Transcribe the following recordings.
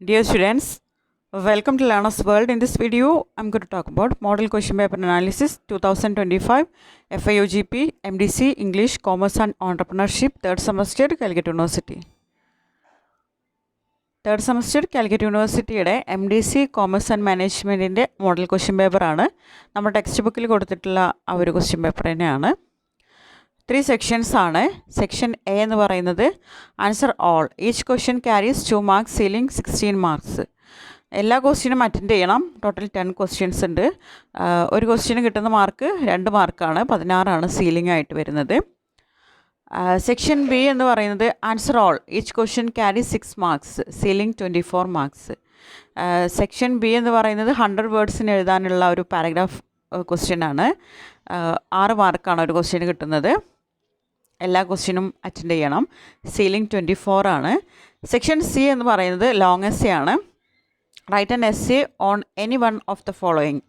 Dear students, welcome to Learner's World. In this video, I'm going to talk about Model Question Paper Analysis 2025 FIUGP MDC English Commerce and Entrepreneurship Third Semester Calicut University. Third semester Calicut യൂണിവേഴ്സിറ്റിയുടെ MDC commerce and മാനേജ്മെൻറ്റിൻ്റെ model question പേപ്പറാണ്. നമ്മുടെ text ബുക്കിൽ കൊടുത്തിട്ടുള്ള ആ ഒരു question paper തന്നെയാണ്. 3 sections ആണ്. സെക്ഷൻ എ എന്ന് പറയുന്നത് answer all. Each question carries 2 marks, ceiling 16 marks. എല്ലാ ക്വസ്റ്റ്യനും അറ്റൻഡ് ചെയ്യണം. ടോട്ടൽ 10 ക്വസ്റ്റ്യൻസ് ഉണ്ട്. ഒരു ക്വസ്റ്റ്യന് കിട്ടുന്ന മാർക്ക് 2 മാർക്കാണ്, 16 സീലിംഗ് ആയിട്ട് വരുന്നത്. സെക്ഷൻ ബി എന്ന് പറയുന്നത് answer all. Each question carry 6 marks, ceiling 24 marks. Section B എന്ന് പറയുന്നത് 100 വേർഡ്സിന് എഴുതാനുള്ള ഒരു പാരഗ്രാഫ് ക്വസ്റ്റ്യൻ ആണ്. 6 മാർക്കാണ് ഒരു ക്വസ്റ്റ്യന് കിട്ടുന്നത്. എല്ലാ ക്വസ്റ്റ്യനും അറ്റൻഡ് ചെയ്യണം. സീലിംഗ് 24 ആണ്. സെക്ഷൻ സി എന്ന് പറയുന്നത് ലോങ് എസ്സേ ആണ്. Write an essay on any one of the following.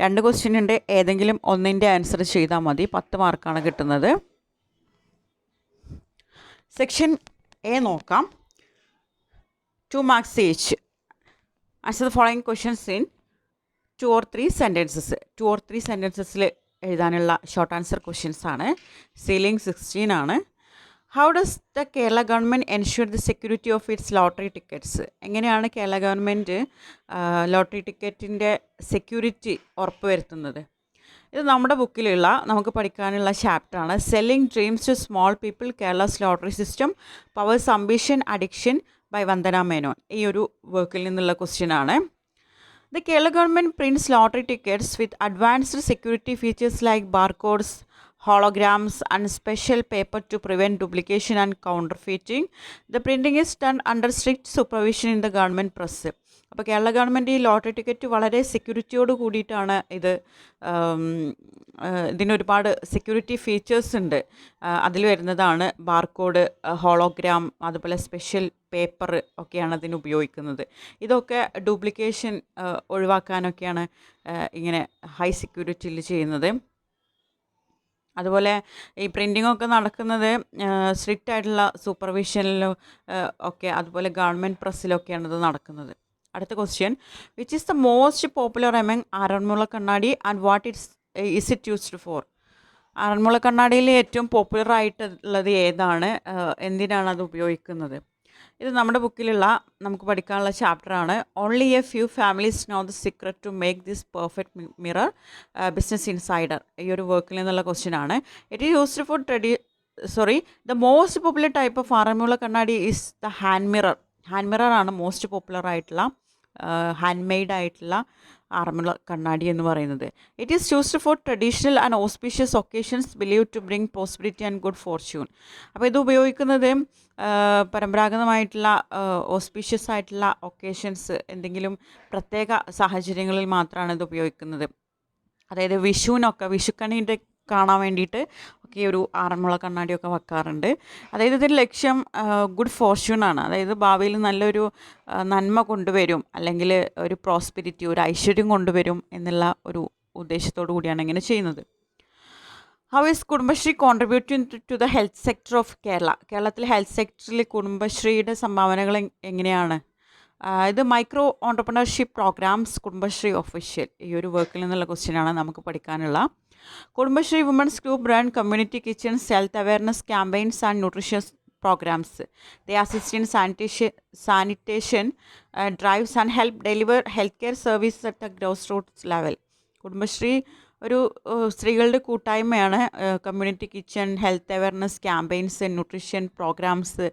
2 ക്വസ്റ്റ്യനുണ്ട്, ഏതെങ്കിലും ഒന്നിൻ്റെ ആൻസർ ചെയ്താൽ മതി. 10 മാർക്കാണ് കിട്ടുന്നത്. സെക്ഷൻ എ നോക്കാം. 2 marks each. Answer the following questions in 2 or 3 sentences. 2 or 3 സെൻറ്റൻസസിൽ എഴുതാനുള്ള ഷോർട്ട് ആൻസർ ക്വസ്റ്റ്യൻസ് ആണ്. സീലിംഗ് 16 ആണ്. How does the Kerala government ensure the security of its lottery tickets? എങ്ങനെയാണ് കേരള ഗവൺമെൻറ് ലോട്ടറി ടിക്കറ്റിൻ്റെ സെക്യൂരിറ്റി ഉറപ്പുവരുത്തുന്നത്? ഇത് നമ്മുടെ ബുക്കിലുള്ള നമുക്ക് പഠിക്കാനുള്ള ചാപ്റ്ററാണ്. Selling dreams to small people, Kerala's lottery system, powers ambition addiction by Vandana Menon. ഈ ഒരു വർക്കിൽ നിന്നുള്ള ക്വസ്റ്റ്യൻ ആണ്. The Kerala government prints lottery tickets with advanced security features like barcodes, holograms and special paper to prevent duplication and counterfeiting. The printing is done under strict supervision in the government press. അപ്പോൾ Kerala government ഈ lottery ticket വളരെ സെക്യൂരിറ്റിയോട് കൂടിയിട്ടാണ് ഇതിനൊരുപാട് security features ഉണ്ട്. അതിൽ വരുന്നതാണ് barcode, hologram, അതുപോലെ special paper ഒക്കെയാണ് അതിന് ഉപയോഗിക്കുന്നത്. ഇതൊക്കെ ഡ്യൂപ്ലിക്കേഷൻ ഒഴിവാക്കാനൊക്കെയാണ് ഇങ്ങനെ ഹൈ സെക്യൂരിറ്റിയിൽ ചെയ്യുന്നത്. അതുപോലെ ഈ പ്രിൻറ്റിങ്ങൊക്കെ നടക്കുന്നത് സ്ട്രിക്റ്റ് ആയിട്ടുള്ള സൂപ്പർവിഷനിലും ഒക്കെ, അതുപോലെ ഗവൺമെൻറ് പ്രസ്സിലൊക്കെയാണ് ഇത് നടക്കുന്നത്. അടുത്ത question, which is the most popular among Aranmula Kannadi and what is it used for? Aranmula കണ്ണാടിയിൽ ഏറ്റവും പോപ്പുലർ ആയിട്ടുള്ളത് ഏതാണ്, എന്തിനാണ് അത് ഉപയോഗിക്കുന്നത്? ഇത് നമ്മുടെ ബുക്കിലുള്ള നമുക്ക് പഠിക്കാനുള്ള ചാപ്റ്ററാണ്. Only a few families know the secret to make this perfect mirror, business insider. ഈ ഒരു വർക്കിൽ നിന്നുള്ള ക്വസ്റ്റ്യൻ ആണ്. It is used for the most popular type of Aranmula Kannadi is the hand mirror. Hand മിററാണ് മോസ്റ്റ് പോപ്പുലർ ആയിട്ടുള്ള handmade ആയിട്ടുള്ള ആറന്മുള കണ്ണാടി എന്ന് പറയുന്നത്. It is used for traditional and auspicious occasions believe to bring prosperity and good fortune. അപ്പോൾ ഇത് ഉപയോഗിക്കുന്നത് പരമ്പരാഗതമായിട്ടുള്ള auspicious ആയിട്ടുള്ള ഒക്കേഷൻസ്, എന്തെങ്കിലും പ്രത്യേക സാഹചര്യങ്ങളിൽ മാത്രമാണ് ഇത് ഉപയോഗിക്കുന്നത്. അതായത് വിഷുക്കണിൻ്റെ കാണാൻ വേണ്ടിയിട്ട് ഒക്കെ ഒരു ആറന്മുള കണ്ണാടിയൊക്കെ വെക്കാറുണ്ട്. അതായത് ഇതിൻ്റെ ലക്ഷ്യം ഗുഡ് ഫോർച്യൂണാണ്. അതായത് ഭാവിയിൽ നല്ലൊരു നന്മ കൊണ്ടുവരും, അല്ലെങ്കിൽ ഒരു പ്രോസ്പെരിറ്റി, ഒരു ഐശ്വര്യം കൊണ്ടുവരും എന്നുള്ള ഒരു ഉദ്ദേശത്തോടു കൂടിയാണ് ഇങ്ങനെ ചെയ്യുന്നത്. How is Kudumbashree contributing to the health sector of Kerala? കേരളത്തിലെ ഹെൽത്ത് സെക്ടറിൽ കുടുംബശ്രീയുടെ സംഭാവനകൾ എങ്ങനെയാണ്? ഇത് micro entrepreneurship programmes Kudumbashree official. ഈ ഒരു വർക്കിൽ നിന്നുള്ള ക്വസ്റ്റ്യനാണ് നമുക്ക് പഠിക്കാനുള്ള. Kudumbashree womens group run community kitchens, health awareness campaigns and nutritious programmes. They assist in sanitation drives and help deliver health care service at the grassroots level. Kudumbashree ഒരു സ്ത്രീകളുടെ കൂട്ടായ്മയാണ്. Community kitchen, health awareness campaigns, nutrition programmes,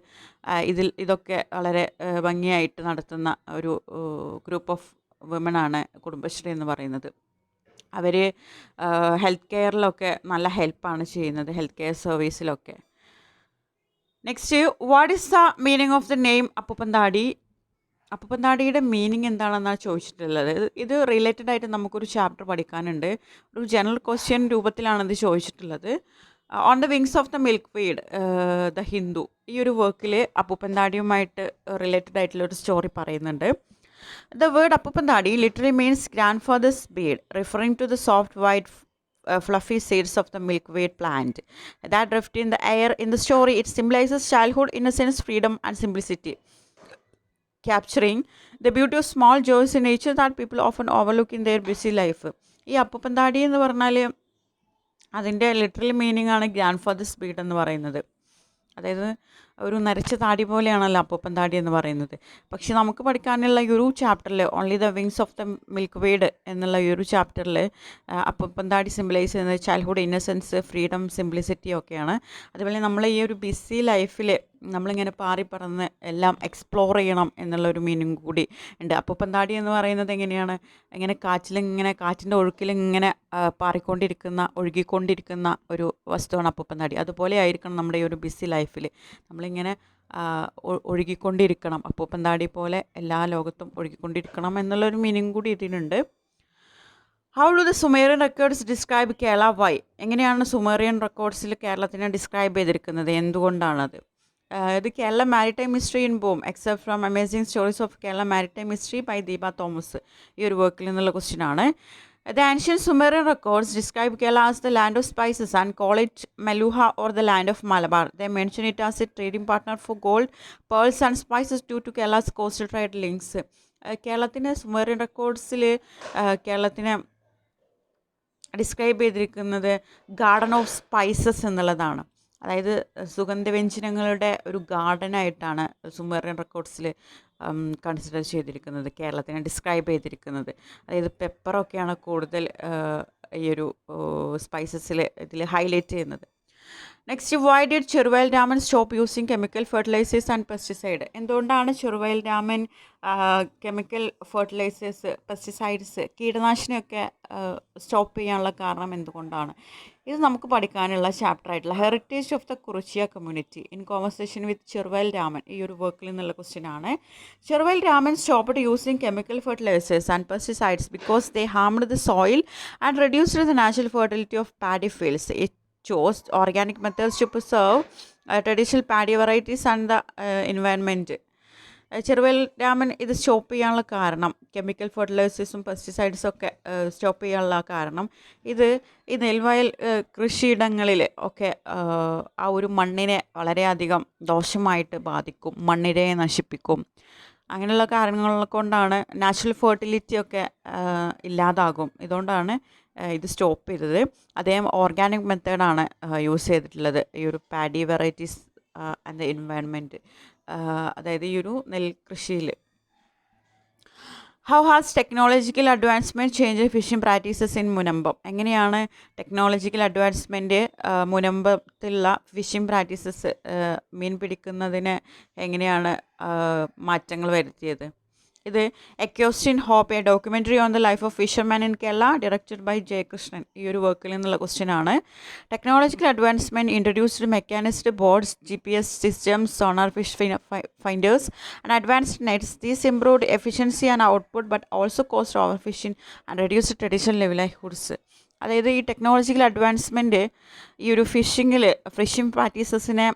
ഇതൊക്കെ വളരെ ഭംഗിയായിട്ട് നടത്തുന്ന ഒരു group of വിമനാണ് Kudumbashree എന്ന് പറയുന്നത്. അവർ ഹെൽത്ത് കെയറിലൊക്കെ നല്ല ഹെൽപ്പാണ് ചെയ്യുന്നത്, ഹെൽത്ത് കെയർ സർവീസിലൊക്കെ. Next, what is the meaning of the name അപ്പൂപ്പന്താടി? അപ്പൂപ്പന്താടിയുടെ മീനിങ് എന്താണെന്നാണ് ചോദിച്ചിട്ടുള്ളത്. ഇത് റിലേറ്റഡ് ആയിട്ട് നമുക്കൊരു ചാപ്റ്റർ പഠിക്കാനുണ്ട്. ഒരു ജനറൽ ക്വസ്റ്റ്യൻ രൂപത്തിലാണ് ഇത് ചോദിച്ചിട്ടുള്ളത്. On the wings of the milkweed, the Hindu. ഈ ഒരു വർക്കിൽ അപ്പൂപ്പന്താടിയുമായിട്ട് റിലേറ്റഡ് ആയിട്ടുള്ളൊരു സ്റ്റോറി പറയുന്നുണ്ട്. The word Appupandadi literally means grandfather's beard, referring to the soft white fluffy seeds of the milkweed plant that drift in the air. In the story, it symbolizes childhood innocence, freedom and simplicity. capturing the beauty of small joys in nature that people often overlook in their busy life. ഈ അപ്പൂപ്പൻ താടി എന്ന് പറഞ്ഞാൽ അതിൻ്റെ literal meaning ആണ് grand fathers Bede എന്ന് പറയുന്നത്. അതായത് ഒരു നരച്ച താടി പോലെയാണല്ലോ അപ്പൂപ്പൻ താടി എന്ന് പറയുന്നത്. പക്ഷെ നമുക്ക് പഠിക്കാനുള്ള ഈ ഒരു ചാപ്റ്ററിൽ only the wings of the milk word എന്നുള്ള ഈ ഒരു ചാപ്റ്ററിൽ അപ്പൂപ്പൻ താടി സിംബലൈസ് ചെയ്യുന്നത് ചൈൽഡ്ഹുഡ് ഇന്നസെൻസ്, ഫ്രീഡം, സിംപ്ലിസിറ്റി ഒക്കെയാണ്. അതുപോലെ നമ്മൾ ഈ ഒരു ബിസി ലൈഫിൽ നമ്മളിങ്ങനെ പാറി പറന്ന് എല്ലാം എക്സ്പ്ലോർ ചെയ്യണം എന്നുള്ളൊരു മീനിങ് കൂടി ഉണ്ട്. അപ്പൂപ്പൻ താടി എന്ന് പറയുന്നത് എങ്ങനെയാണ്, ഇങ്ങനെ കാറ്റിൻ്റെ ഒഴുക്കിലിങ്ങനെ ഒഴുകിക്കൊണ്ടിരിക്കുന്ന ഒരു വസ്തുവാണ് അപ്പൂപ്പൻ താടി. അതുപോലെ ആയിരിക്കണം നമ്മുടെ ഈ ഒരു ബിസി ലൈഫിൽ നമ്മളിങ്ങനെ ഒഴുകിക്കൊണ്ടിരിക്കണം, അപ്പൂപ്പൻ താടി പോലെ എല്ലാ ലോകത്തും ഒഴുകിക്കൊണ്ടിരിക്കണം എന്നുള്ളൊരു മീനിങ് കൂടി ഇതിനുണ്ട്. How do the Sumerian records describe Kerala? Why? എങ്ങനെയാണ് സുമേറിയൻ റെക്കോർഡ്സിൽ കേരളത്തിനെ ഡിസ്ക്രൈബ് ചെയ്തിരിക്കുന്നത്, എന്തുകൊണ്ടാണത്? ഇത് Kerala maritime history in boom excerpt from amazing stories of Kerala maritime history by Deepa Thomas, ഈ ഒരു വർക്കിൽ നിന്നുള്ള ക്വസ്റ്റ്യനാണ്. The ancient Sumerian records describe Kerala as the land of spices and call it Meluha or the land of Malabar. They mention it as a trading partner for gold, pearls and spices due to Kerala's coastal trade links. കേരളത്തിൻ്റെ Sumerian റെക്കോർഡ്സിൽ കേരളത്തിനെ describe ചെയ്തിരിക്കുന്നത് garden of spices എന്നുള്ളതാണ്. അതായത് സുഗന്ധവ്യഞ്ജനങ്ങളുടെ ഒരു ഗാർഡനായിട്ടാണ് Sumerian റെക്കോർഡ്സിൽ consider ചെയ്തിരിക്കുന്നത്, കേരളത്തിനെ describe ചെയ്തിരിക്കുന്നത്. അതായത് പെപ്പറൊക്കെയാണ് കൂടുതൽ ഈ ഒരു സ്പൈസസിൽ ഇതിൽ ഹൈലൈറ്റ് ചെയ്യുന്നത്. Next, why did Cheruvayal Raman stop using chemical fertilisers and pesticide? എന്തുകൊണ്ടാണ് Cheruvayal Raman chemical fertilisers, pesticides, കീടനാശിനിയൊക്കെ സ്റ്റോപ്പ് ചെയ്യാനുള്ള കാരണം എന്തുകൊണ്ടാണ്? ഇത് നമുക്ക് പഠിക്കാനുള്ള ചാപ്റ്റർ ആയിട്ടുള്ള heritage of the Kurichya community in conversation with Cheruvayal Raman, ഈ ഒരു വർക്കിൽ നിന്നുള്ള ക്വസ്റ്റ്യൻ ആണ്. Cheruvayal Raman stopped using chemical fertilisers and pesticides because they harmed the soil and reduced the natural fertility of paddy fields. It chose organic methods to preserve traditional paddy varieties and the environment. Cheruvayal Raman ഇത് stop ചെയ്യാനുള്ള കാരണം, chemical ഫെർട്ടിലൈസേഴ്സും പെസ്റ്റിസൈഡ്സും ഒക്കെ stop ചെയ്യാനുള്ള കാരണം, ഇത് ഈ നെൽവയൽ കൃഷിയിടങ്ങളിൽ ഒക്കെ ആ ഒരു മണ്ണിനെ വളരെയധികം ദോഷമായിട്ട് ബാധിക്കും, മണ്ണിരയെ നശിപ്പിക്കും. അങ്ങനെയുള്ള കാരണങ്ങൾ കൊണ്ടാണ് നാച്ചുറൽ ഫെർട്ടിലിറ്റി ഒക്കെ ഇല്ലാതാകും. ഇതുകൊണ്ടാണ് ഇത് സ്റ്റോപ്പ് ചെയ്തത്. അദ്ദേഹം ഓർഗാനിക് മെത്തേഡാണ് യൂസ് ചെയ്തിട്ടുള്ളത് ഈ ഒരു paddy varieties and the environment, അതായത് ഈ ഒരു നെൽകൃഷിയിൽ. How has technological advancement change fishing practices in Munambam? എങ്ങനെയാണ് ടെക്നോളജിക്കൽ അഡ്വാൻസ്മെൻറ്റ് മുനമ്പത്തിലുള്ള ഫിഷിംഗ് പ്രാക്ടീസസ്, മീൻ പിടിക്കുന്നതിന് എങ്ങനെയാണ് മാറ്റങ്ങൾ വരുത്തിയത്? ഇത് echoes in hope, a documentary on the life of fisherman in Kerala directed by Jayakrishnan, ഈ ഒരു വർക്കിൽ നിന്നുള്ള ക്വസ്റ്റ്യനാണ്. Technological advancement introduced mechanised boats, GPS systems, sonar fish finders and advanced nets. These improved efficiency and output but also caused overfishing and reduced traditional livelihoods. അതായത് ഈ technological advancement ഈ ഒരു phishing പ്രാക്ടീസസിനെ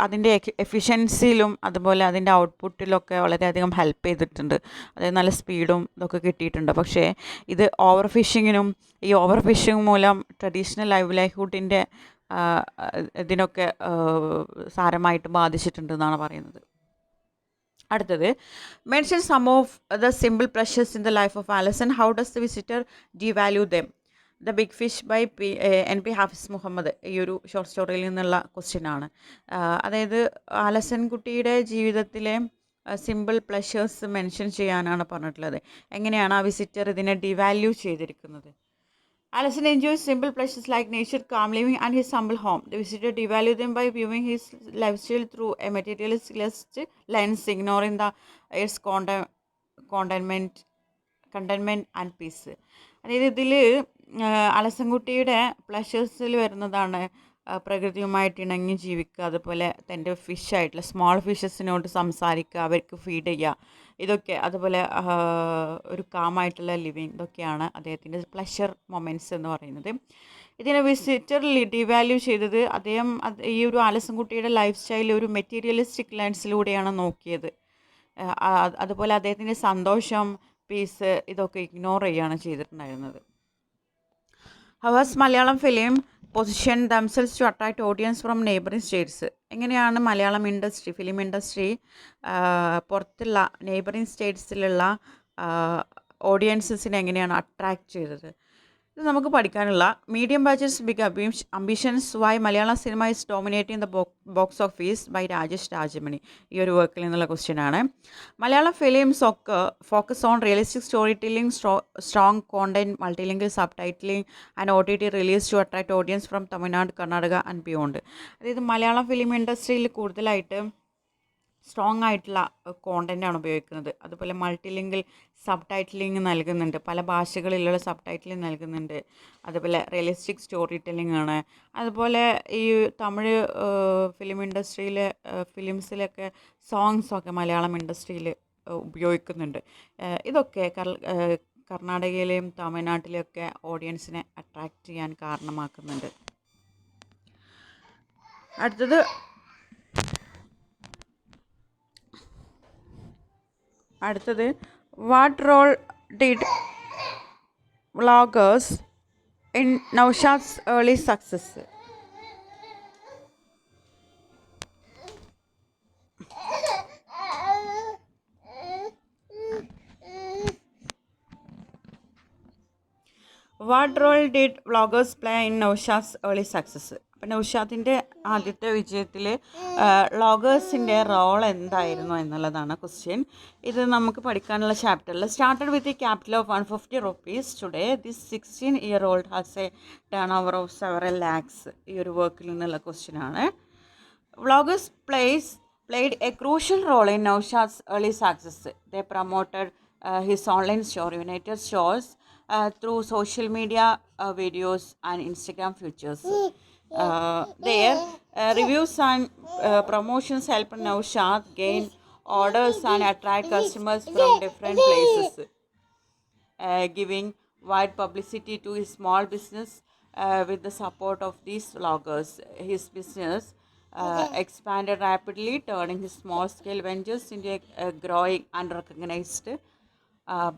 അതിൻ്റെ എഫിഷ്യൻസിയിലും അതുപോലെ അതിൻ്റെ ഔട്ട്പുട്ടിലൊക്കെ വളരെയധികം ഹെൽപ്പ് ചെയ്തിട്ടുണ്ട്. അതായത് നല്ല സ്പീഡും ഇതൊക്കെ കിട്ടിയിട്ടുണ്ട്. പക്ഷേ ഇത് ഓവർ ഫിഷിങ്ങിനും ഈ ഓവർ ഫിഷിംഗ് മൂലം ട്രഡീഷണൽ ലൈവ്ലിഹുഡിൻ്റെ ഇതിനൊക്കെ സാരമായിട്ട് ബാധിച്ചിട്ടുണ്ടെന്നാണ് പറയുന്നത്. അടുത്തത്, mention some of the simple pleasures in the life of Alason. How does the visitor devalue them? The big fish by NP Hafis Muhammad, ഈ ഒരു ഷോർട്ട് സ്റ്റോറിയിൽ നിന്നുള്ള ക്വസ്റ്റ്യനാണ്. അതായത് ആലസൺ കുട്ടിയുടെ ജീവിതത്തിലെ സിമ്പിൾ പ്ലഷേഴ്സ് മെൻഷൻ ചെയ്യാനാണ് പറഞ്ഞിട്ടുള്ളത്. എങ്ങനെയാണ് ആ വിസിറ്റർ ഇതിനെ ഡിവാല്യൂ ചെയ്തിരിക്കുന്നത്? Alison enjoys simple pleasures like nature, calm living, and his humble home. The visitor devalues them by viewing his lifestyle through a materialistic lens, ignoring its contentment and peace. അതായത് ഇതിൽ അലസൻകുട്ടിയുടെ പ്ലഷേഴ്സിൽ വരുന്നതാണ് പ്രകൃതിയുമായിട്ട് ഇണങ്ങി ജീവിക്കുക, അതുപോലെ തൻ്റെ ഫിഷായിട്ടുള്ള small ഫിഷസിനോട് സംസാരിക്കുക, അവർക്ക് ഫീഡ് ചെയ്യുക, ഇതൊക്കെ, അതുപോലെ ഒരു കാമായിട്ടുള്ള ലിവിങ്, ഇതൊക്കെയാണ് അദ്ദേഹത്തിൻ്റെ പ്ലഷർ മൊമെൻറ്റ്സ് എന്ന് പറയുന്നത്. ഇതിനെ വിസിറ്റർ ഡിവാല്യൂ ചെയ്തത് അദ്ദേഹം ഈ ഒരു ആലസൻകുട്ടിയുടെ ലൈഫ് സ്റ്റൈൽ ഒരു മെറ്റീരിയലിസ്റ്റിക് ലെൻസിലൂടെയാണ് നോക്കിയത്. അതുപോലെ അദ്ദേഹത്തിൻ്റെ സന്തോഷം, പീസ്, ഇതൊക്കെ ഇഗ്നോർ ചെയ്യുകയാണ് ചെയ്തിട്ടുണ്ടായിരുന്നത്. How has Malayalam film position themselves to attract audience from neighbouring states? എങ്ങനെയാണ് മലയാളം ഇൻഡസ്ട്രി, ഫിലിം ഇൻഡസ്ട്രി പുറത്തുള്ള നെയ്ബറിംഗ് സ്റ്റേറ്റ്സിലുള്ള ഓഡിയൻസിനെ എങ്ങനെയാണ് അട്രാക്ട് ചെയ്തത്? ഇത് നമുക്ക് പഠിക്കാനുള്ള medium budgets big ambitions why Malayalam cinema is dominating the box office by Rajesh Rajamani. ഈ ഒരു വർക്കിൽ നിന്നുള്ള ക്വസ്റ്റ്യൻ ആണ്. മലയാളം ഫിലിംസ് ഒക്കെ focus on realistic storytelling, strong content, multilingual subtitling and OTT release to attract audience from Tamil Nadu, Karnataka and beyond. അതായത് Malayalam film ഇൻഡസ്ട്രിയിൽ കൂടുതലായിട്ട് strong ആയിട്ടുള്ള കോണ്ടൻ്റാണ് ഉപയോഗിക്കുന്നത്. അതുപോലെ മൾട്ടിലിംഗിൽ സബ് ടൈറ്റിലിംഗ് നൽകുന്നുണ്ട്, പല ഭാഷകളിലുള്ള സബ് ടൈറ്റിലിംഗ് നൽകുന്നുണ്ട്. അതുപോലെ റിയലിസ്റ്റിക് സ്റ്റോറി ടെല്ലിംഗ് ആണ്. അതുപോലെ ഈ തമിഴ് ഫിലിം ഇൻഡസ്ട്രിയിലെ ഫിലിംസിലൊക്കെ സോങ്സൊക്കെ മലയാളം ഇൻഡസ്ട്രിയിൽ ഉപയോഗിക്കുന്നുണ്ട്. ഇതൊക്കെ കർണാടകയിലെയും തമിഴ്നാട്ടിലെയൊക്കെ ഓഡിയൻസിനെ അട്രാക്റ്റ് ചെയ്യാൻ കാരണമാക്കുന്നുണ്ട്. അടുത്തത് what role did vloggers in Naushad's early success? What role did vloggers play in Naushad's early success? അപ്പം നൗഷാദിൻ്റെ ആദ്യത്തെ വിജയത്തിൽ വ്ളോഗേഴ്സിൻ്റെ റോൾ എന്തായിരുന്നു എന്നുള്ളതാണ് ക്വസ്റ്റ്യൻ. ഇത് നമുക്ക് പഠിക്കാനുള്ള ചാപ്റ്ററിൽ started with the capital of 150 rupees today this 16-year-old has A turn over of several lakhs. ഈ ഒരു വർക്കിൽ നിന്നുള്ള ക്വസ്റ്റ്യൻ ആണ്. Vloggers played a crucial role in Naushad's early success. They promoted his online store, United Stores, through social media videos and Instagram features. Their reviews and promotions helped Naushad gain orders and attract customers from different places, giving wide publicity to his small business. With the support of these vloggers, his business expanded rapidly, turning his small-scale ventures into a growing and recognized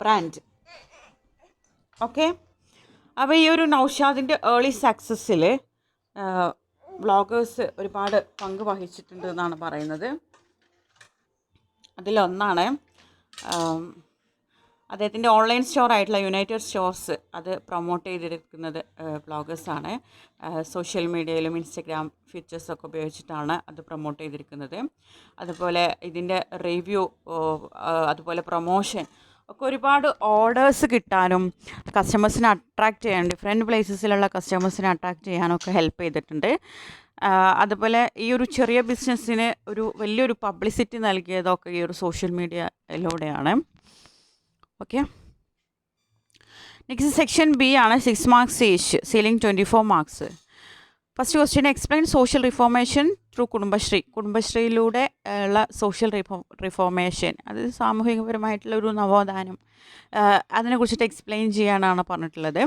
brand. Okay, അപ്പോൾ ഈ ഒരു നൗഷാദിൻ്റെ early സക്സസ്സിൽ vloggers ഒരുപാട് പങ്ക് വഹിച്ചിട്ടുണ്ട് എന്നാണ് പറയുന്നത്. അതിലൊന്നാണ് അദ്ദേഹത്തിൻ്റെ ഓൺലൈൻ സ്റ്റോർ ആയിട്ടുള്ള യുണൈറ്റഡ് സ്റ്റോർസ്. അത് പ്രൊമോട്ട് ചെയ്തിരിക്കുന്നത് വ്ളോഗേഴ്സാണ്. സോഷ്യൽ മീഡിയയിലും ഇൻസ്റ്റഗ്രാം ഫീച്ചേഴ്സൊക്കെ ഉപയോഗിച്ചിട്ടാണ് അത് പ്രൊമോട്ട് ചെയ്തിരിക്കുന്നത്. അതുപോലെ ഇതിൻ്റെ റിവ്യൂ, അതുപോലെ പ്രൊമോഷൻ ഒക്കെ ഒരുപാട് ഓർഡേഴ്സ് കിട്ടാനും കസ്റ്റമേഴ്സിനെ അട്രാക്റ്റ് ചെയ്യാൻ, ഡിഫറെൻറ്റ് പ്ലേസസിലുള്ള കസ്റ്റമേഴ്സിനെ അട്രാക്റ്റ് ചെയ്യാനൊക്കെ ഹെൽപ്പ് ചെയ്തിട്ടുണ്ട്. അതുപോലെ ഈ ഒരു ചെറിയ ബിസിനസ്സിന് ഒരു വലിയൊരു പബ്ലിസിറ്റി നൽകിയതൊക്കെ ഈ ഒരു സോഷ്യൽ മീഡിയയിലൂടെയാണ്. ഓക്കെ, നെക്സ്റ്റ് സെക്ഷൻ ബി ആണ്. 6 marks each, ceiling 24 marks. First question, explain social reformation through Kudumbashree. കുടുംബശ്രീയിലൂടെ ഉള്ള സോഷ്യൽ റിഫോർമേഷൻ, അത് സാമൂഹികപരമായിട്ടുള്ള ഒരു നവോത്ഥാനം, അതിനെക്കുറിച്ചിട്ട് എക്സ്പ്ലെയിൻ ചെയ്യാനാണ് പറഞ്ഞിട്ടുള്ളത്.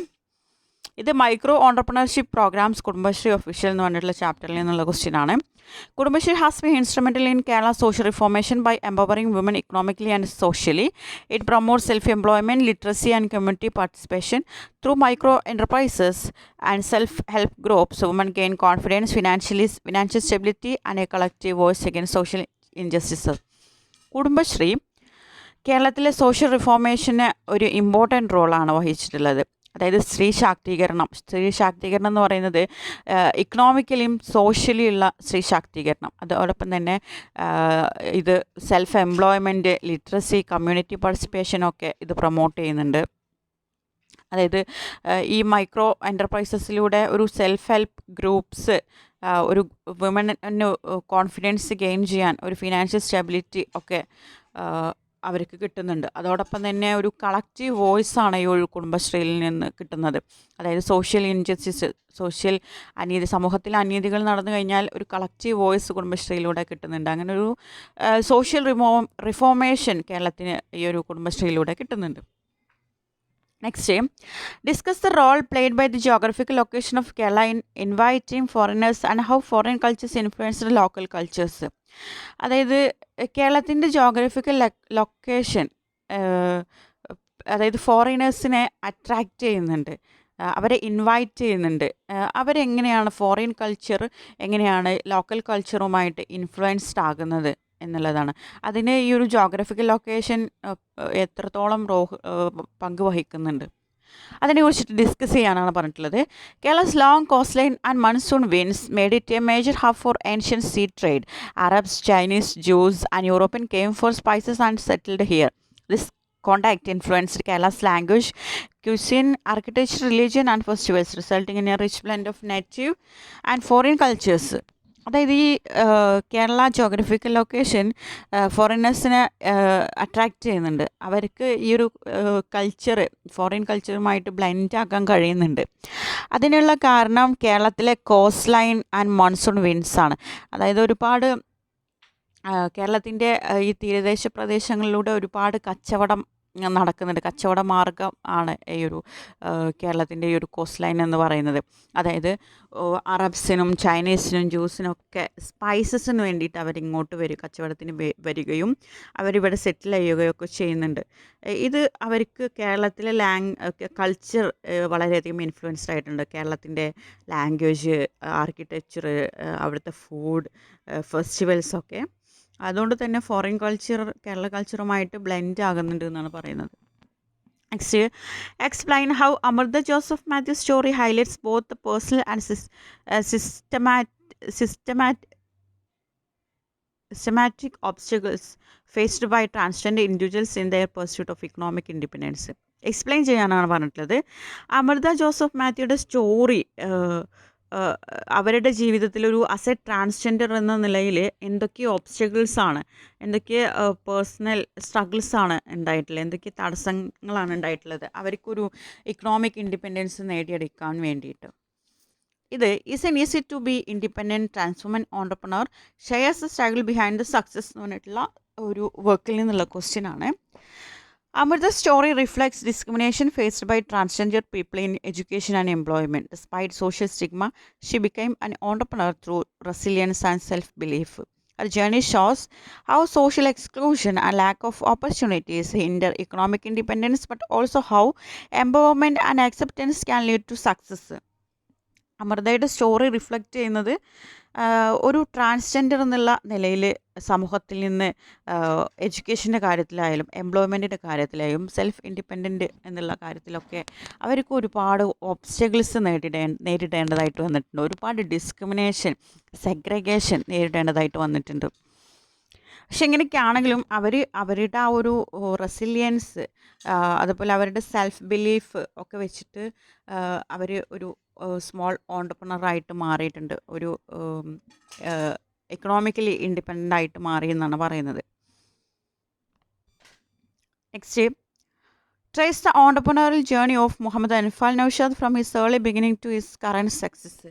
ഇത് micro entrepreneurship programmes Kudumbashree official എന്ന് പറഞ്ഞിട്ടുള്ള ചാപ്റ്ററിൽ നിന്നുള്ള ക്വസ്റ്റ്യൻ ആണ്. Kudumbashree has been instrumental in Kerala social reformation by empowering women economically and socially. It promote self employment, literacy and community participation. Through micro enterprises and self help groups women gain confidence, financial stability and a collective voice against social injustices. Kudumbashree കേരളത്തിലെ social റിഫോർമേഷന് ഒരു important റോളാണ് വഹിച്ചിട്ടുള്ളത്. അതായത് സ്ത്രീ ശാക്തീകരണം എന്ന് പറയുന്നത് ഇക്കണോമിക്കലിയും socially ഉള്ള സ്ത്രീ ശാക്തീകരണം, അതോടൊപ്പം തന്നെ ഇത് സെൽഫ് എംപ്ലോയ്മെൻറ്റ്, ലിറ്ററസി, കമ്മ്യൂണിറ്റി പാർട്ടിസിപ്പേഷനൊക്കെ ഇത് പ്രൊമോട്ട് ചെയ്യുന്നുണ്ട്. അതായത് ഈ മൈക്രോ എൻ്റർപ്രൈസസിലൂടെ ഒരു സെൽഫ് ഹെൽപ്പ് ഗ്രൂപ്പ്സ് ഒരു വിമന് കോൺഫിഡൻസ് ഗെയിൻ ചെയ്യാൻ, ഒരു ഫിനാൻഷ്യൽ സ്റ്റെബിലിറ്റി ഒക്കെ അവർക്ക് കിട്ടുന്നുണ്ട്. അതോടൊപ്പം തന്നെ ഒരു കളക്റ്റീവ് വോയിസാണ് ഈ ഒരു കുടുംബശ്രീയിൽ നിന്ന് കിട്ടുന്നത്. അതായത് സോഷ്യൽ ഇൻജസ്റ്റിസ്, സോഷ്യൽ അനീതി, സമൂഹത്തിൽ അനീതികൾ നടന്നു കഴിഞ്ഞാൽ ഒരു കളക്റ്റീവ് വോയിസ് കുടുംബശ്രീയിലൂടെ കിട്ടുന്നുണ്ട്. അങ്ങനെ ഒരു സോഷ്യൽ റിഫോർമേഷൻ കേരളത്തിന് ഈ ഒരു കുടുംബശ്രീയിലൂടെ കിട്ടുന്നുണ്ട്. Next, discuss the role played by the geographical location of Kerala in inviting foreigners and how foreign cultures influenced local cultures. അതായത് കേരളത്തിൻ്റെ ജോഗ്രഫിക്കൽ ലൊക്കേഷൻ അതായത് ഫോറിനേഴ്സിനെ അട്രാക്റ്റ് ചെയ്യുന്നുണ്ട്. അവരെ ഇൻവൈറ്റ് ചെയ്യുന്നുണ്ട്. അവരെങ്ങനെയാണ് ഫോറിൻ കൾച്ചർ എങ്ങനെയാണ് ലോക്കൽ കൾച്ചറുമായിട്ട് ഇൻഫ്ലുവൻസ്ഡ് ആകുന്നത് എന്നുള്ളതാണ്. അതിന് ഈ ഒരു ജോഗ്രഫിക്കൽ ലൊക്കേഷൻ എത്രത്തോളം പങ്ക് വഹിക്കുന്നുണ്ട് അതിനെക്കുറിച്ചിട്ട് ഡിസ്കസ് ചെയ്യാനാണ് പറഞ്ഞിട്ടുള്ളത്. Kerala's long coastline and monsoon winds made it a major hub for ancient sea trade. Arabs, Chinese, Jews and European came for spices and settled here. This contact influenced Kerala's language, cuisine, architecture, religion and festivals, resulting in a rich blend of native and foreign cultures. അതായത് ഈ Kerala geographical location ഫോറിനേഴ്സിനെ attract ചെയ്യുന്നുണ്ട്. അവർക്ക് ഈ ഒരു culture foreign കൾച്ചറുമായിട്ട് blend ആക്കാൻ കഴിയുന്നുണ്ട്. അതിനുള്ള കാരണം കേരളത്തിലെ cost line and monsoon winds ആണ്. അതായത് ഒരുപാട് കേരളത്തിൻ്റെ ഈ തീരദേശ പ്രദേശങ്ങളിലൂടെ ഒരുപാട് കച്ചവടം നടക്കുന്നുണ്ട്. കച്ചവട മാർഗം ആണ് ഈ ഒരു കേരളത്തിൻ്റെ ഈ ഒരു കോസ്റ്റ് ലൈൻ എന്ന് പറയുന്നത്. അതായത് അറബ്സിനും ചൈനീസിനും ജ്യൂസിനും ഒക്കെ സ്പൈസസിന് വേണ്ടിയിട്ട് അവരിങ്ങോട്ട് കച്ചവടത്തിന് വരികയും അവരിവിടെ സെറ്റിൽ ചെയ്യുകയൊക്കെ ചെയ്യുന്നുണ്ട്. ഇത് അവർക്ക് കേരളത്തിലെ കൾച്ചർ വളരെയധികം ഇൻഫ്ലുവൻസ്ഡ് ആയിട്ടുണ്ട്. കേരളത്തിൻ്റെ ലാംഗ്വേജ്, ആർക്കിടെക്ചർ, അവിടുത്തെ ഫുഡ്, ഫെസ്റ്റിവൽസൊക്കെ അതുകൊണ്ട് തന്നെ ഫോറിൻ കൾച്ചർ കേരള കൾച്ചറുമായിട്ട് ബ്ലെൻഡ് ആകുന്നുണ്ട് എന്നാണ് പറയുന്നത്. Next, explain how Amrita Joseph Mathew story highlights both personal and systematic obstacles faced by transgender individuals in their pursuit of economic independence. Explain ചെയ്യാനാണ് പറഞ്ഞിട്ടുള്ളത്. അമൃത ജോസഫ് മാത്യുയുടെ സ്റ്റോറി അവരുടെ ജീവിതത്തിലൊരു ആസ് എ ട്രാൻസ്ജെൻഡർ എന്ന നിലയിൽ എന്തൊക്കെ ഓബ്സ്റ്റക്കിൾസാണ്, എന്തൊക്കെ പേഴ്സണൽ സ്ട്രഗിൾസാണ് ഉണ്ടായിട്ടുള്ളത്, എന്തൊക്കെ തടസ്സങ്ങളാണ് ഉണ്ടായിട്ടുള്ളത് അവർക്കൊരു ഇക്കണോമിക് ഇൻഡിപെൻഡൻസ് നേടിയെടുക്കാൻ വേണ്ടിയിട്ട്. ഇത് is an easy to be independent transwoman entrepreneur shares the struggle behind the success എന്ന് പറഞ്ഞിട്ടുള്ള ഒരു വർക്കിൽ നിന്നുള്ള ക്വസ്റ്റ്യൻ ആണ്. Amrita's story reflects discrimination faced by transgender people in education and employment. Despite social stigma, she became an entrepreneur through resilience and self-belief. Her journey shows how social exclusion and lack of opportunities hinder economic independence, but also how empowerment and acceptance can lead to success. അമൃതയുടെ story reflect ചെയ്യുന്നത് ഒരു transgender എന്നുള്ള നിലയിൽ സമൂഹത്തിൽ നിന്ന് എഡ്യൂക്കേഷൻ്റെ കാര്യത്തിലായാലും എംപ്ലോയ്മെൻറ്റിൻ്റെ കാര്യത്തിലായാലും self independent എന്നുള്ള കാര്യത്തിലൊക്കെ അവർക്ക് ഒരുപാട് ഓബ്സ്റ്റക്കിൾസ് നേരിടേണ്ടതായിട്ട് വന്നിട്ടുണ്ട്. ഒരുപാട് ഡിസ്ക്രിമിനേഷൻ, സെഗ്രിഗേഷൻ നേരിടേണ്ടതായിട്ട് വന്നിട്ടുണ്ട്. പക്ഷെ എങ്ങനെയൊക്കെ ആണെങ്കിലും അവരുടെ ആ ഒരു റെസിലിയൻസ്, അതുപോലെ അവരുടെ സെൽഫ് ബിലീഫ് ഒക്കെ വെച്ചിട്ട് അവർ ഒരു സ്മോൾ ഓണ്ടർപ്രണറായിട്ട് മാറിയിട്ടുണ്ട്. ഒരു എക്കണോമിക്കലി ഇൻഡിപെൻഡൻ്റ് ആയിട്ട് മാറി എന്നാണ് പറയുന്നത്. Next, trace the entrepreneurial journey of Muhammad Anfal Naushad from his early beginning to his current success.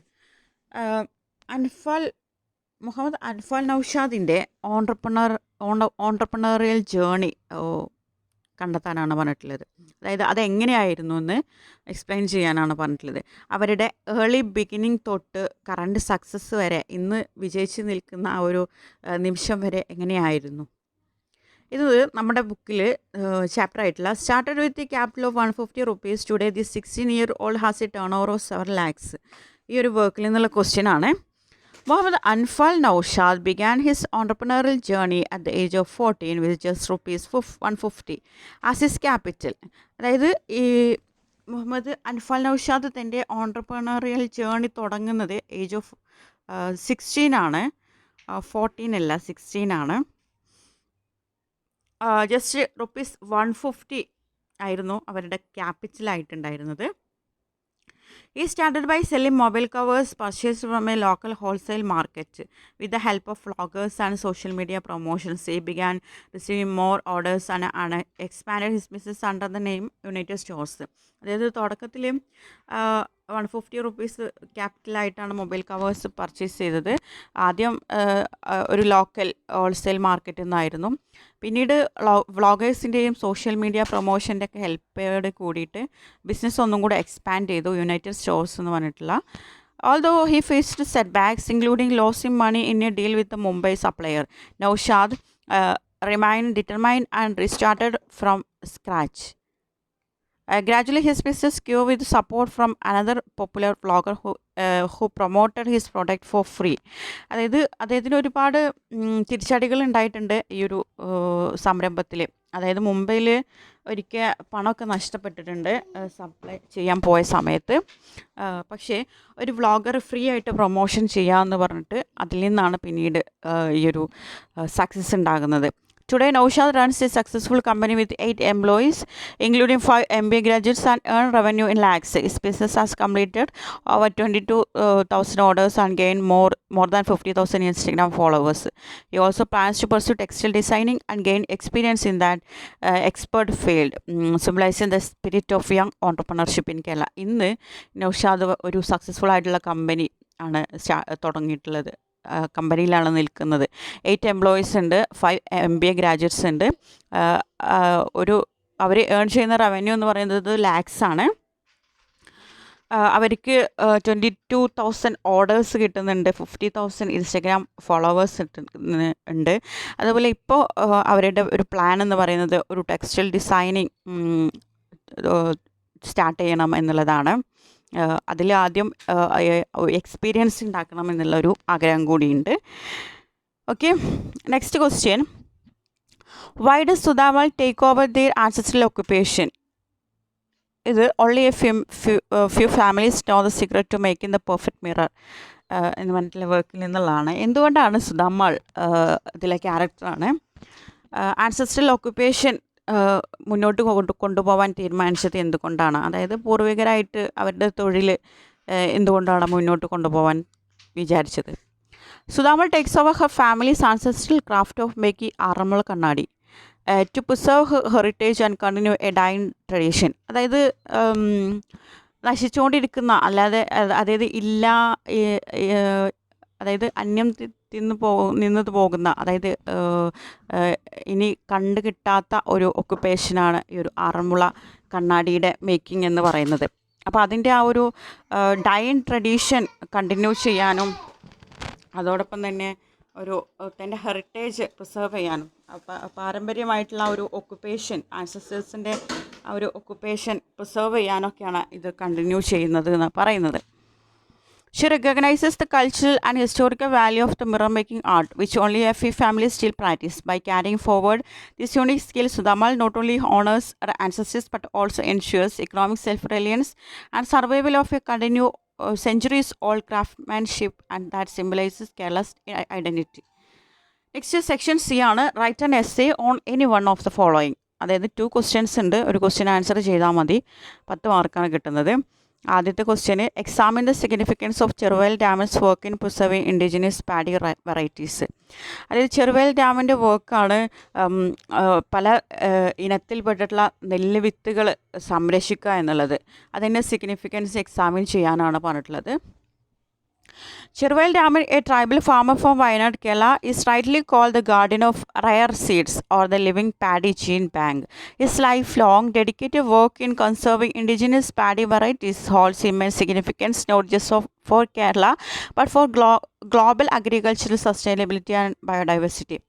Muhammad Anfal നൗഷാദിൻ്റെ ഓണ്ടർപ്രണറിയൽ ജേർണി കണ്ടെത്താനാണ് പറഞ്ഞിട്ടുള്ളത്. അതായത് അതെങ്ങനെയായിരുന്നു എന്ന് എക്സ്പ്ലെയിൻ ചെയ്യാനാണ് പറഞ്ഞിട്ടുള്ളത്. അവരുടെ ഏർലി ബിഗിനിങ് തൊട്ട് കറണ്ട് സക്സസ് വരെ, ഇന്ന് വിജയിച്ച് നിൽക്കുന്ന ആ ഒരു നിമിഷം വരെ എങ്ങനെയായിരുന്നു. ഇത് നമ്മുടെ ബുക്കിൽ ചാപ്റ്റർ ആയിട്ടുള്ള started with the capital of 150 rupees. Today they 16-year-old has A turn over of 7 lakhs. ഈ ഒരു വർക്കിൽ നിന്നുള്ള ക്വസ്റ്റ്യൻ ആണ്. Muhammad Anfal Naushad began his entrepreneurial journey at the age of 14 with just rupees 150 as his capital. അതായത് ഈ മുഹമ്മദ് അൻഫാൽ നൗഷാദ് തൻ്റെ entrepreneurial journey തുടങ്ങുന്നത് age of 16 ആണ്, 14 അല്ല 16 ആണ്. ജസ്റ്റ് rupees 150 ആയിരുന്നു അവരുടെ ക്യാപിറ്റലായിട്ടുണ്ടായിരുന്നത്. He started by selling mobile covers purchased from a local wholesale market. With the help of vloggers and social media promotions, he began receiving more orders and expanded his business under the name United Stores. അതായത് തുടക്കത്തിൽ 150 rupees ക്യാപിറ്റലായിട്ടാണ് mobile covers purchase ചെയ്തത്. ആദ്യം ഒരു local wholesale മാർക്കറ്റിൽ നിന്നായിരുന്നു. പിന്നീട് വ്ളോഗേഴ്സിൻ്റെയും social media പ്രൊമോഷൻ്റെ ഒക്കെ ഹെൽപ്പോട് കൂടിയിട്ട് ബിസിനസ് ഒന്നും കൂടെ എക്സ്പാൻഡ് ചെയ്തു, യുണൈറ്റഡ് സ്റ്റോഴ്സ് എന്ന് പറഞ്ഞിട്ടുള്ള. Although he faced setbacks, including losing money in a deal with the Mumbai supplier, Naushad remained determined and restarted from scratch. Gradually, his business grew with support from another popular vlogger who promoted his product for free. അതായത് അദ്ദേഹത്തിന് ഒരുപാട് തിരിച്ചടികൾ ഉണ്ടായിട്ടുണ്ട് ഈ ഒരു സംരംഭത്തിൽ. അതായത് മുംബൈയിൽ ഒരിക്കൽ പണമൊക്കെ നഷ്ടപ്പെട്ടിട്ടുണ്ട് സപ്ലൈ ചെയ്യാൻ പോയ സമയത്ത്. പക്ഷേ ഒരു വ്ളോഗർ ഫ്രീ ആയിട്ട് പ്രൊമോഷൻ ചെയ്യാമെന്ന് പറഞ്ഞിട്ട് അതിൽ നിന്നാണ് പിന്നീട് ഈ ഒരു സക്സസ് ഉണ്ടാകുന്നത്. Today, Naushad runs a successful company with 8 employees, including 5 MBA graduates, and earn revenue in lakhs. His business has completed over 22,000 orders and gained more than 50,000 Instagram followers. He also plans to pursue textile designing and gain experience in that expert field, symbolizing the spirit of young entrepreneurship in Kerala. ഇന്ന് നൗഷാദ് ഒരു successful ആയിട്ടുള്ള company ആണ് തുടങ്ങിയിട്ടുള്ളത്. കമ്പനിയിലാണ് നിൽക്കുന്നത്. 8 employees ഉണ്ട്, 5 MBA graduates ഉണ്ട്. അവർ earn ചെയ്യുന്ന revenue എന്ന് പറയുന്നത് ലാക്സ് ആണ്. അവർക്ക് 22,000 ഓർഡേഴ്സ് കിട്ടുന്നുണ്ട്, 50,000 ഇൻസ്റ്റഗ്രാം ഫോളോവേഴ്സ് ഉണ്ട്. അതുപോലെ ഇപ്പോൾ അവരുടെ ഒരു പ്ലാൻ എന്ന് പറയുന്നത് ഒരു ടെക്സ്റ്റൈൽ ഡിസൈനിങ് സ്റ്റാർട്ട് ചെയ്യണം എന്നുള്ളതാണ്. അതിൽ ആദ്യം എക്സ്പീരിയൻസ് ഉണ്ടാക്കണം എന്നുള്ളൊരു ആഗ്രഹം കൂടിയുണ്ട്. Okay, next question. Why does Sudhamal take over their ancestral occupation? ഇത് only a few families know the secret to making the perfect mirror എന്ന് പറഞ്ഞിട്ടുള്ള വർക്കിൽ നിന്നുള്ളതാണ്. എന്തുകൊണ്ടാണ് സുധാമൽ ഇതിലെ ക്യാരക്ടറാണ് ആൻസസ്ട്രൽ ഒക്യുപ്പേഷൻ മുന്നോട്ട് കൊണ്ടുപോകാൻ തീരുമാനിച്ചത് എന്തുകൊണ്ടാണ്? അതായത് പൂർവികരായിട്ട് അവരുടെ തൊഴിൽ എന്തുകൊണ്ടാണ് മുന്നോട്ട് കൊണ്ടുപോകാൻ വിചാരിച്ചത്? Sudhamal takes over her families ancestral craft of making Aranmula Kannadi to preserve heritage and continue a dying tradition. അതായത് നശിച്ചുകൊണ്ടിരിക്കുന്ന അതായത് അന്യം നിന്നത് പോകുന്ന, അതായത് ഇനി കണ്ടു കിട്ടാത്ത ഒരു ഒക്കുപ്പേഷനാണ് ഈ ഒരു ആറന്മുള കണ്ണാടിയുടെ മേക്കിംഗ് എന്ന് പറയുന്നത്. അപ്പോൾ അതിൻ്റെ ആ ഒരു ഡൈൻ ട്രഡീഷൻ കണ്ടിന്യൂ ചെയ്യാനും അതോടൊപ്പം തന്നെ ഒരു തൻ്റെ ഹെറിറ്റേജ് പ്രിസർവ് ചെയ്യാനും പാരമ്പര്യമായിട്ടുള്ള ഒരു ഒക്കുപ്പേഷൻ, ആൻസസ്റ്റേഴ്സിൻ്റെ ആ ഒരു ഒക്കുപ്പേഷൻ പ്രിസർവ് ചെയ്യാനൊക്കെയാണ് ഇത് കണ്ടിന്യൂ ചെയ്യുന്നത് എന്ന് പറയുന്നത്. She recognizes the cultural and historical value of the mirror making art, which only a few families still practice. By carrying forward this unique skill, Sudamal not only honors her ancestors but also ensures economic self-reliance and survival of a continued centuries-old craftsmanship, and that symbolizes Kerala's identity. Next section C ആണ്. Write an essay on any one of the following. അതായത് 2 questions ഉണ്ട്. ഒരു question answer ചെയ്താൽ മതി, 10 മാർക്കാണ് കിട്ടുന്നത്. ആദ്യത്തെ ക്വസ്റ്റ്യന്, examine the significance of Cheruvayal Raman's work in preserving indigenous paddy varieties. അതായത് ചെറുവയൽ ഡാമിൻ്റെ വർക്കാണ് പല ഇനത്തിൽപ്പെട്ടിട്ടുള്ള നെല്ല് വിത്തുകൾ സംരക്ഷിക്കുക എന്നുള്ളത്. അതിൻ്റെ സിഗ്നിഫിക്കൻസ് എക്സാമിൻ ചെയ്യാനാണ് പറഞ്ഞിട്ടുള്ളത്. Cherwell Daman, a tribal farmer from Wayanad, Kerala, is rightly called the guardian of rare seeds or the living paddy gene bank. His lifelong dedicated work in conserving indigenous paddy varieties holds immense significance not just for Kerala but for global agricultural sustainability and biodiversity.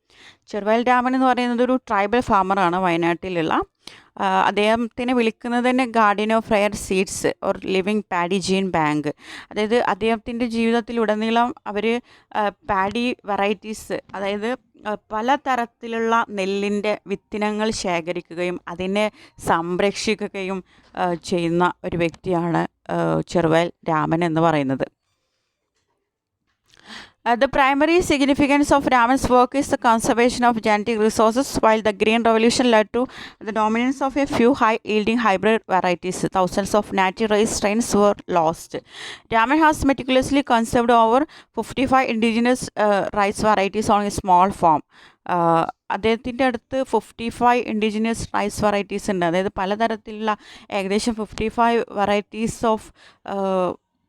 Cheruvayal Daman എന്ന് പറയുന്നത് ഒരു tribal ഫാമറാണ് വയനാട്ടിലുള്ള. അദ്ദേഹത്തിനെ വിളിക്കുന്നത് തന്നെ guardian of rare seeds or living paddy gene bank. അതായത് അദ്ദേഹത്തിൻ്റെ ജീവിതത്തിലുടനീളം അവർ paddy varieties, അതായത് പലതരത്തിലുള്ള നെല്ലിൻ്റെ വിത്തിനങ്ങൾ ശേഖരിക്കുകയും അതിനെ സംരക്ഷിക്കുകയും ചെയ്യുന്ന ഒരു വ്യക്തിയാണ് ചെറുവയൽ രാമൻ എന്ന് പറയുന്നത്. The primary significance of Raman's work is the conservation of genetic resources. While the Green Revolution led to the dominance of a few high-yielding hybrid varieties, thousands of native rice strains were lost. Raman has meticulously conserved over 55 indigenous rice varieties on a small farm. അദ്ദേഹത്തിൻ്റെ അടുത്ത് 55 indigenous rice varieties ഉണ്ട്. അതായത് പലതരത്തിലുള്ള ഏകദേശം 55 varieties of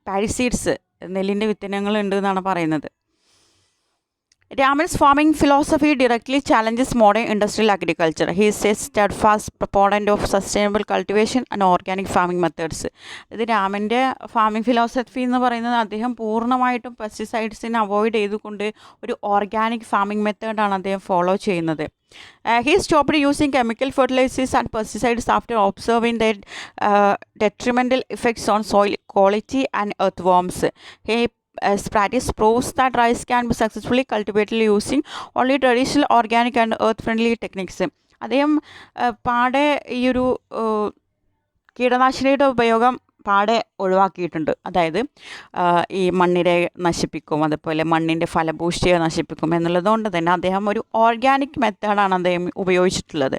paddy seeds, നെല്ലിൻ്റെ വിത്തിനങ്ങൾ ഉണ്ട് എന്നാണ് പറയുന്നത്. Raman's farming philosophy directly challenges modern industrial agriculture. He is a steadfast proponent of sustainable cultivation and organic farming methods. ഇത് രാമൻ്റെ ഫാമിംഗ് ഫിലോസഫി എന്ന് പറയുന്നത് അദ്ദേഹം പൂർണ്ണമായിട്ടും പെസ്റ്റിസൈഡ്സിനെ അവോയ്ഡ് ചെയ്തുകൊണ്ട് ഒരു ഓർഗാനിക് ഫാമിംഗ് മെത്തേഡാണ് അദ്ദേഹം ഫോളോ ചെയ്യുന്നത്. He stopped using chemical fertilizers and pesticides after observing their detrimental effects on soil quality and earthworms. His practice proves that rice can be successfully cultivated using only traditional organic and earth-friendly techniques. അദ്ദേഹം പാടെ ഈ ഒരു കീടനാശിനിയുടെ ഉപയോഗം പാടെ ഒഴിവാക്കിയിട്ടുണ്ട്. അതായത് ഈ മണ്ണിനെ നശിപ്പിക്കും, അതുപോലെ മണ്ണിൻ്റെ ഫലഭൂഷ്ടിയെ നശിപ്പിക്കും എന്നുള്ളതുകൊണ്ട് തന്നെ അദ്ദേഹം ഒരു ഓർഗാനിക് മെത്തേഡാണ് അദ്ദേഹം ഉപയോഗിച്ചിട്ടുള്ളത്.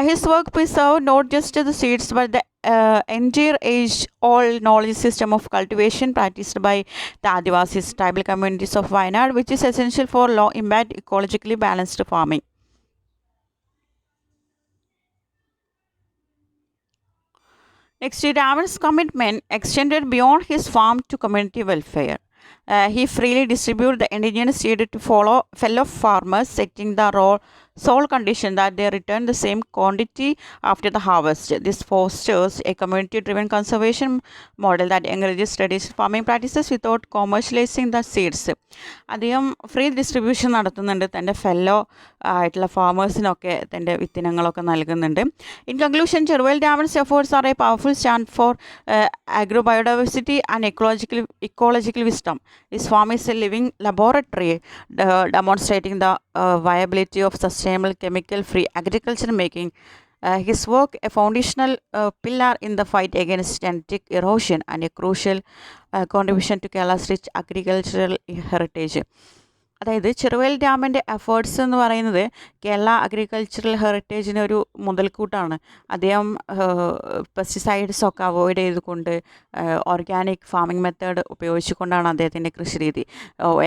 His work preserve not just the seeds but the entire age-old knowledge system of cultivation practiced by the Adivasis tribal communities of Wayanad, which is essential for low-impact, ecologically balanced farming. Next, Raman's commitment extended beyond his farm to community welfare. He freely distributed the indigenous seed to fellow farmers, setting the sole condition that they return the same quantity after the harvest. This fosters a community-driven conservation model that encourages traditional farming practices without commercializing the seeds. അദ്ദേഹം free distribution നടത്തുന്നുണ്ട്, തൻ്റെ fellow ആയിട്ടുള്ള ഫാമേഴ്സിനൊക്കെ തൻ്റെ വിത്തിനങ്ങളൊക്കെ നൽകുന്നുണ്ട്. In conclusion, Cheruvayal Raman's efforts are a powerful stand for agrobiodiversity and ecological wisdom. His farm is a living laboratory demonstrating the viability of sustainable chemical-free agriculture, making his work a foundational pillar in the fight against genetic erosion and a crucial contribution to Kerala's rich agricultural heritage. അതായത് ചെറുവയൽ രാമൻ്റെ efforts എന്ന് പറയുന്നത് Kerala agricultural ഹെറിറ്റേജിന് ഒരു മുതൽക്കൂട്ടാണ്. അദ്ദേഹം പെസ്റ്റിസൈഡ്സൊക്കെ avoid ചെയ്തുകൊണ്ട് organic farming method ഉപയോഗിച്ചുകൊണ്ടാണ് അദ്ദേഹത്തിൻ്റെ കൃഷിരീതി.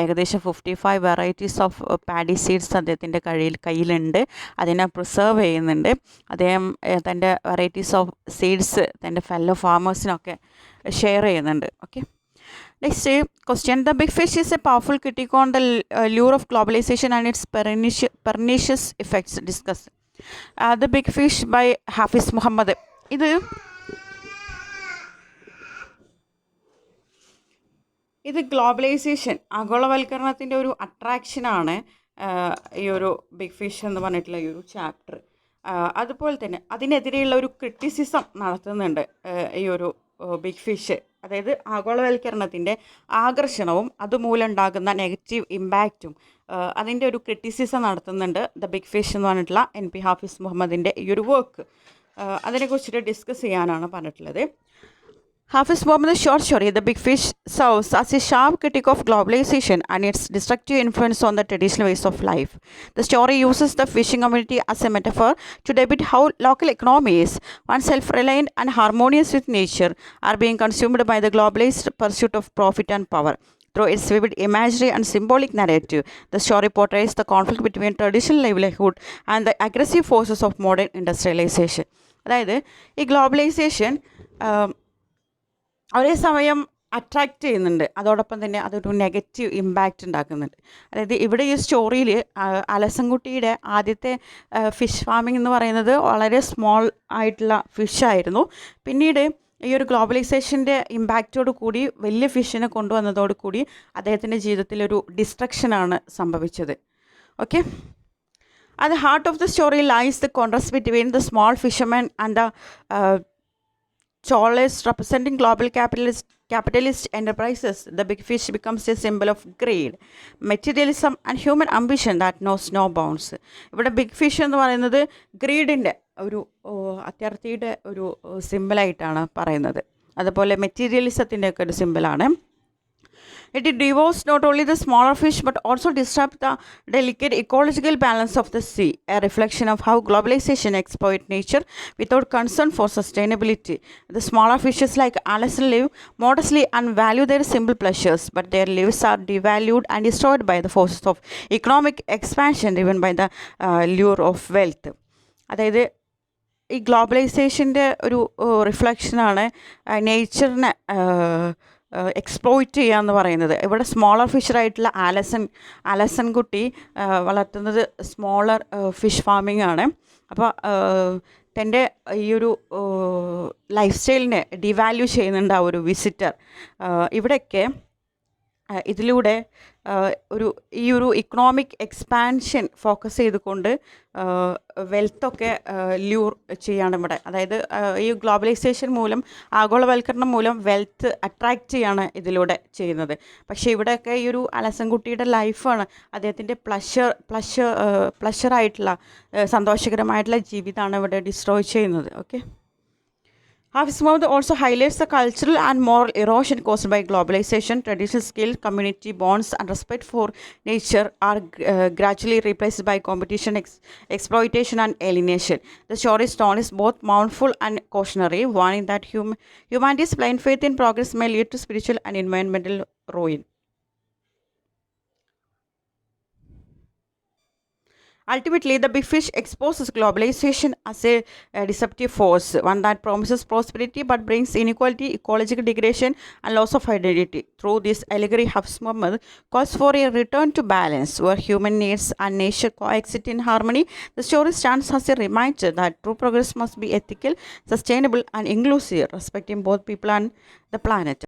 ഏകദേശം 55 വെറൈറ്റീസ് ഓഫ് പാഡി സീഡ്സ് അദ്ദേഹത്തിൻ്റെ കയ്യിലുണ്ട്, അതിനെ പ്രിസർവ് ചെയ്യുന്നുണ്ട്. അദ്ദേഹം തൻ്റെ വെറൈറ്റീസ് ഓഫ് സീഡ്സ് തൻ്റെ ഫെല്ലോ ഫാമേഴ്സിനൊക്കെ ഷെയർ ചെയ്യുന്നുണ്ട്. Okay, next question. The big fish is a powerful critique on the lure of globalization and its pernicious effects. Discuss The Big Fish by Hafiz Muhammad. ഇത് globalisation, ആഗോളവൽക്കരണത്തിൻ്റെ ഒരു അട്രാക്ഷനാണ് ഈ ഒരു big fish എന്ന് പറഞ്ഞിട്ടുള്ള ഈ ഒരു chapter. അതുപോലെ തന്നെ അതിനെതിരെയുള്ള ഒരു ക്രിറ്റിസിസം നടത്തുന്നുണ്ട് ഈ ഒരു ബിഗ് ഫിഷ്. അതായത് ആഗോളവൽക്കരണത്തിൻ്റെ ആകർഷണവും അതുമൂലം ഉണ്ടാകുന്ന നെഗറ്റീവ് ഇമ്പാക്റ്റും അതിൻ്റെ ഒരു ക്രിറ്റിസിസം നടത്തുന്നുണ്ട് ദ ബിഗ് ഫിഷ് എന്ന് പറഞ്ഞിട്ടുള്ള NP ഹാഫിസ് മുഹമ്മദിൻ്റെ ഈ ഒരു വർക്ക്. അതിനെക്കുറിച്ചിട്ട് ഡിസ്കസ് ചെയ്യാനാണ് പറഞ്ഞിട്ടുള്ളത്. Hafiz Muhammad's short story, The Big Fish, serves as a sharp critique of globalization and its destructive influence on the traditional ways of life. The story uses the fishing community as a metaphor to depict how local economies, once self-reliant and harmonious with nature, are being consumed by the globalized pursuit of profit and power. Through its vivid imagery and symbolic narrative, the story portrays the conflict between traditional livelihood and the aggressive forces of modern industrialization. അതായത് ഈ globalisation ഒരേ സമയം attract ചെയ്യുന്നുണ്ട്, അതോടൊപ്പം തന്നെ അതൊരു negative impact ഉണ്ടാക്കുന്നുണ്ട്. അതായത് ഇവിടെ ഈ സ്റ്റോറിയിൽ അലസൻകുട്ടിയുടെ ആദ്യത്തെ ഫിഷ് ഫാമിംഗ് എന്ന് പറയുന്നത് വളരെ സ്മോൾ ആയിട്ടുള്ള ഫിഷായിരുന്നു. പിന്നീട് ഈ ഒരു ഗ്ലോബലൈസേഷൻ്റെ ഇമ്പാക്റ്റോട് കൂടി വലിയ ഫിഷിനെ കൊണ്ടുവന്നതോടു കൂടി അദ്ദേഹത്തിൻ്റെ ജീവിതത്തിലൊരു ഡിസ്ട്രക്ഷനാണ് സംഭവിച്ചത്. Okay, at the heart of the story lies the contrast between the small fishermen and the trawlers representing global capitalist enterprises. The big fish becomes a symbol of greed, materialism and human ambition that knows no bounds. ഇവിടെ big fish എന്ന് പറയുന്നത് ഗ്രീഡിൻ്റെ ഒരു അത്യാർത്ഥിയുടെ ഒരു സിമ്പിളായിട്ടാണ് പറയുന്നത്. അതുപോലെ മെറ്റീരിയലിസത്തിൻ്റെ ഒക്കെ ഒരു സിമ്പിളാണ്. It devours not only the smaller fish but also disrupts the delicate ecological balance of the sea, a reflection of how globalization exploits nature without concern for sustainability. The smaller fishes like Alison live modestly and value their simple pleasures, but their lives are devalued and destroyed by the forces of economic expansion driven by the lure of wealth. അതായത് ഈ ഗ്ലോബലൈസേഷൻ്റെ ഒരു റിഫ്ലക്ഷനാണ് നേച്ചറിനെ exploit ചെയ്യുക എന്ന് പറയുന്നത്. ഇവിടെ smaller ഫിഷറായിട്ടുള്ള ആലസൺ കുട്ടി വളർത്തുന്നത് smaller fish farming ആണ്. അപ്പോൾ തൻ്റെ ഈ ഒരു ലൈഫ് സ്റ്റൈലിനെ ഡിവാല്യൂ ചെയ്യുന്നുണ്ട് ആ ഒരു വിസിറ്റർ. ഇവിടെയൊക്കെ ഇതിലൂടെ ഈ ഒരു ഇക്കണോമിക് എക്സ്പാൻഷൻ ഫോക്കസ് ചെയ്തുകൊണ്ട് വെൽത്തൊക്കെ ല്യൂർ ചെയ്യാണ് ഇവിടെ. അതായത് ഈ ഗ്ലോബലൈസേഷൻ മൂലം, ആഗോളവൽക്കരണം മൂലം വെൽത്ത് അട്രാക്റ്റ് ചെയ്യാണ് ഇതിലൂടെ ചെയ്യുന്നത്. പക്ഷേ ഇവിടെയൊക്കെ ഈ ഒരു അലസൻകുട്ടിയുടെ ലൈഫാണ്, അദ്ദേഹത്തിൻ്റെ പ്ലഷറായിട്ടുള്ള സന്തോഷകരമായിട്ടുള്ള ജീവിതമാണ് ഇവിടെ ഡിസ്ട്രോയ് ചെയ്യുന്നത്. Okay. Hafiz Mohammed also highlights the cultural and moral erosion caused by globalization. Traditional skill, community bonds, and respect for nature are gradually replaced by competition, exploitation, and alienation. The story's tone is both mournful and cautionary, warning that humanity's blind faith in progress may lead to spiritual and environmental ruin. Ultimately, the big fish exposes globalization as a deceptive force, one that promises prosperity but brings inequality, ecological degradation, and loss of identity. Through this allegory, Hafiz Mohammed calls for a return to balance, where human needs and nature coexist in harmony. The story stands as a reminder that true progress must be ethical, sustainable, and inclusive, respecting both people and the planet.